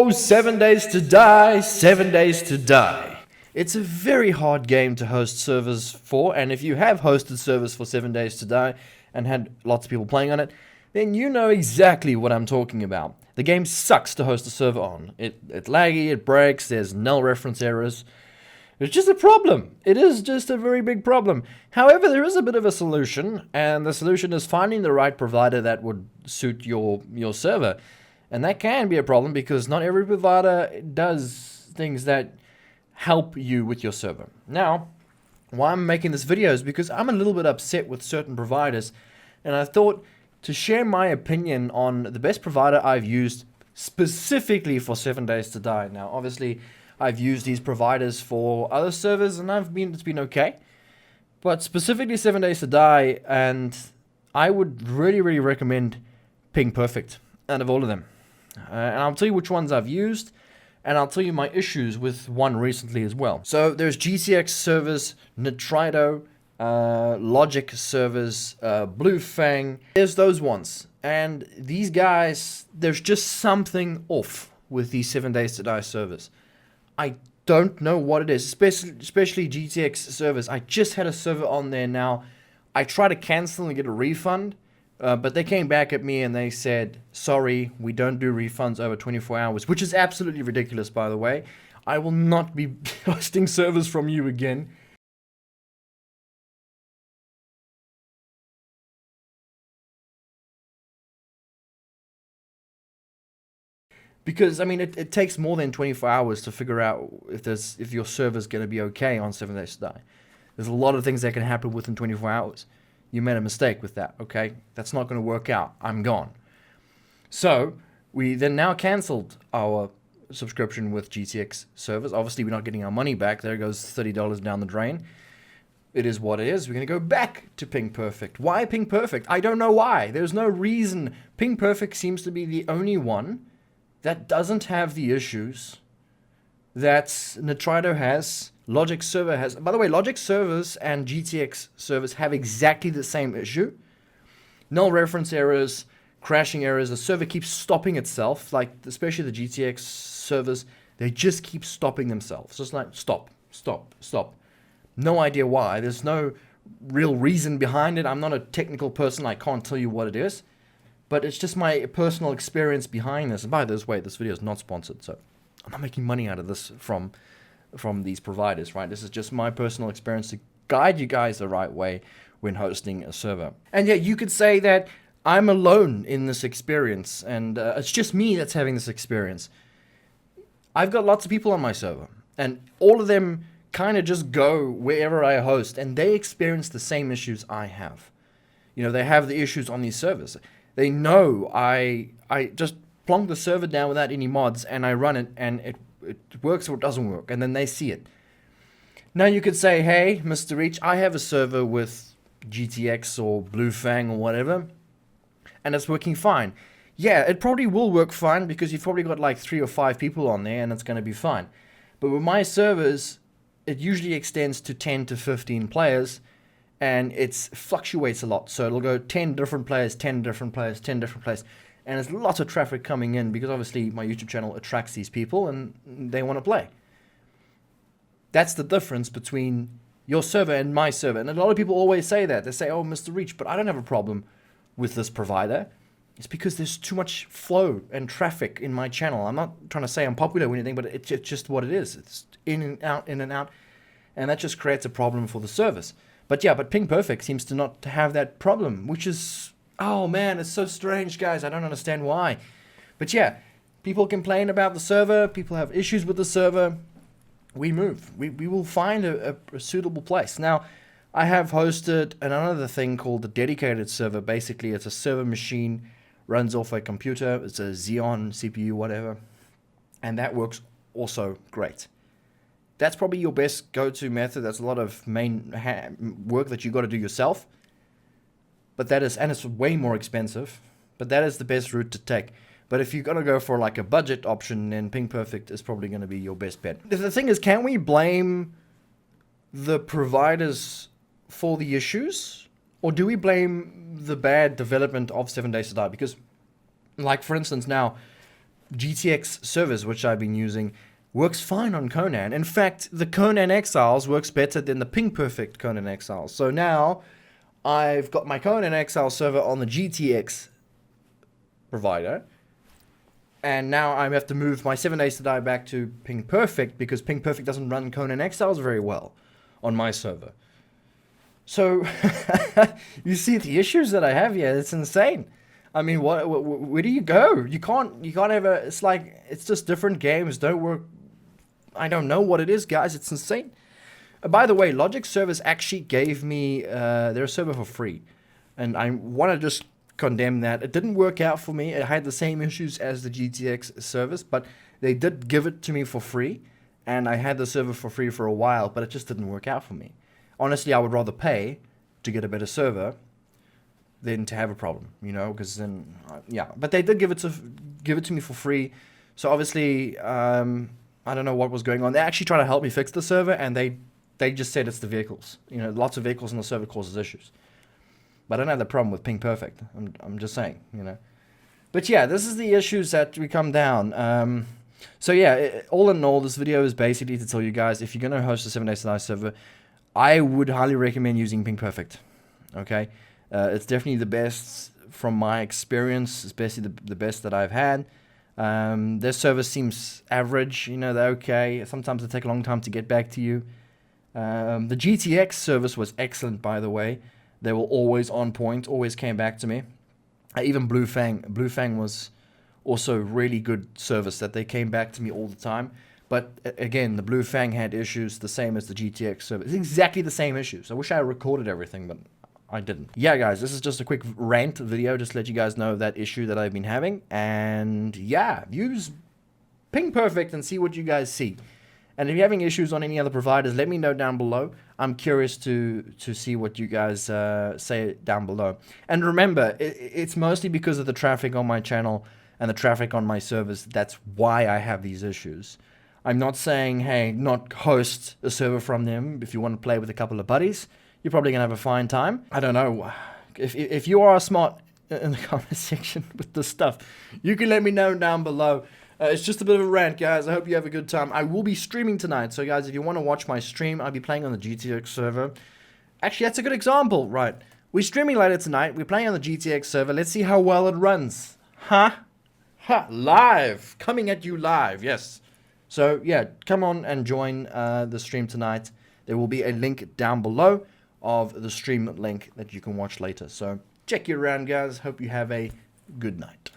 Oh, 7 days to die, 7 days to die. It's a very hard game to host servers for, and if you have hosted servers for 7 days to die and had lots of people playing on it, then you know exactly what I'm talking about. The game sucks to host a server on. It's laggy, it breaks, there's null reference errors. It's just a problem. It is just a very big problem. However, there is a bit of a solution, and the solution is finding the right provider that would suit your server. And that can be a problem because not every provider does things that help you with your server. Now, why I'm making this video is because I'm a little bit upset with certain providers, and I thought to share my opinion on the best provider I've used specifically for 7 days to die. Now, obviously, I've used these providers for other servers and it's been okay. But specifically 7 days to die, and I would really recommend Ping Perfect out of all of them. And I'll tell you which ones I've used, and I'll tell you my issues with one recently as well. So there's GTX servers, Nitrito, Logic servers, Blue Fang. There's those ones. And these guys, there's just something off with these 7 days to die servers. I don't know what it is, especially GTX servers. I just had a server on there now. I tried to cancel and get a refund, but they came back at me and they said, sorry, we don't do refunds over 24 hours, which is absolutely ridiculous, by the way. I will not be hosting servers from you again. Because, I mean, it takes more than 24 hours to figure out if your server's going to be okay on 7 days to die. There's a lot of things that can happen within 24 hours. You made a mistake with that, okay? That's not going to work out. I'm gone. So, we then now cancelled our subscription with GTX servers. Obviously, we're not getting our money back. There goes $30 down the drain. It is what it is. We're going to go back to Ping Perfect. Why Ping Perfect? I don't know why. There's no reason. Ping Perfect seems to be the only one that doesn't have the issues that Nitrito has, Logic server has. By the way, Logic servers and GTX servers have exactly the same issue. Null reference errors, crashing errors, the server keeps stopping itself, like especially the GTX servers, they just keep stopping themselves. Just like stop. No idea why. There's no real reason behind it. I'm not a technical person, I can't tell you what it is. But it's just my personal experience behind this. And by the way, this video is not sponsored, so I'm not making money out of this from these providers, right? This is just my personal experience to guide you guys the right way when hosting a server. And yeah, you could say that I'm alone in this experience, and it's just me that's having this experience. I've got lots of people on my server, and all of them kind of just go wherever I host, and they experience the same issues I have. You know, they have the issues on these servers. They know I just plonk the server down without any mods and I run it and it works or it doesn't work, and then they see it. Now you could say, hey, Mr. Reach, I have a server with GTX or Blue Fang or whatever, and it's working fine. Yeah, it probably will work fine because you've probably got like 3 or 5 people on there and it's going to be fine. But with my servers, it usually extends to 10 to 15 players. And it fluctuates a lot. So it'll go 10 different players, 10 different players, 10 different players. And there's lots of traffic coming in because obviously my YouTube channel attracts these people and they want to play. That's the difference between your server and my server. And a lot of people always say that. They say, oh, Mr. Reach, but I don't have a problem with this provider. It's because there's too much flow and traffic in my channel. I'm not trying to say I'm popular or anything, but it's just what it is. It's in and out, in and out. And that just creates a problem for the service. But yeah, but Ping Perfect seems to not have that problem, which is, oh man, it's so strange, guys. I don't understand why. But yeah, people complain about the server. People have issues with the server. We move. We will find a suitable place. Now, I have hosted another thing called the dedicated server. Basically, it's a server machine, runs off a computer. It's a Xeon CPU, whatever. And that works also great. That's probably your best go-to method. That's a lot of main work that you got to do yourself. But that is, and it's way more expensive. But that is the best route to take. But if you're going to go for like a budget option, then Ping Perfect is probably going to be your best bet. The thing is, can we blame the providers for the issues? Or do we blame the bad development of 7 days to die? Because, like for instance now, GTX servers, which I've been using, works fine on Conan. In fact, the Conan Exiles works better than the ping perfect Conan Exiles. So now I've got my Conan Exile server on the GTX provider, and now I have to move my 7 Days to Die back to ping perfect because ping perfect doesn't run Conan Exiles very well on my server. So you see the issues that I have here. It's insane. I mean, where do you go? You can't have a, it's like, it's just different games don't work. I don't know what it is, guys. It's insane. By the way, Logic Servers actually gave me their server for free. And I want to just condemn that. It didn't work out for me. It had the same issues as the GTX service, but they did give it to me for free. And I had the server for free for a while, but it just didn't work out for me. Honestly, I would rather pay to get a better server than to have a problem, you know, because then, yeah. But they did give it to me for free. So obviously, I don't know what was going on. They actually tried to help me fix the server, and they just said it's the vehicles. You know, lots of vehicles on the server causes issues. But I don't have the problem with ping perfect. I'm just saying, you know. But yeah, this is the issues that we come down. So yeah, all in all, this video is basically to tell you guys, if you're going to host a 7 Days to Die server, I would highly recommend using ping perfect. Okay, it's definitely the best from my experience, especially the best that I've had. Their service seems average, you know, they're okay. Sometimes they take a long time to get back to you. The GTX service was excellent, by the way. They were always on point, always came back to me. Even Blue Fang was also really good service that they came back to me all the time. But again, the Blue Fang had issues the same as the GTX service. It's exactly the same issues. I wish I recorded everything, but I didn't. Yeah, guys, this is just a quick rant video, just to let you guys know that issue that I've been having. And yeah, use ping perfect and see what you guys see. And if you're having issues on any other providers, let me know down below. I'm curious to see what you guys say down below. And remember, it's mostly because of the traffic on my channel and the traffic on my servers. That's why I have these issues. I'm not saying, hey, not host a server from them. If you want to play with a couple of buddies, you're probably going to have a fine time. I don't know. If you are smart in the comment section with this stuff, you can let me know down below. It's just a bit of a rant, guys. I hope you have a good time. I will be streaming tonight. So, guys, if you want to watch my stream, I'll be playing on the GTX server. Actually, that's a good example, right? We're streaming later tonight. We're playing on the GTX server. Let's see how well it runs. Huh? Ha! Live! Coming at you live, yes. So, yeah, come on and join the stream tonight. There will be a link down below of the stream link that you can watch later. So, check you around, guys. Hope you have a good night.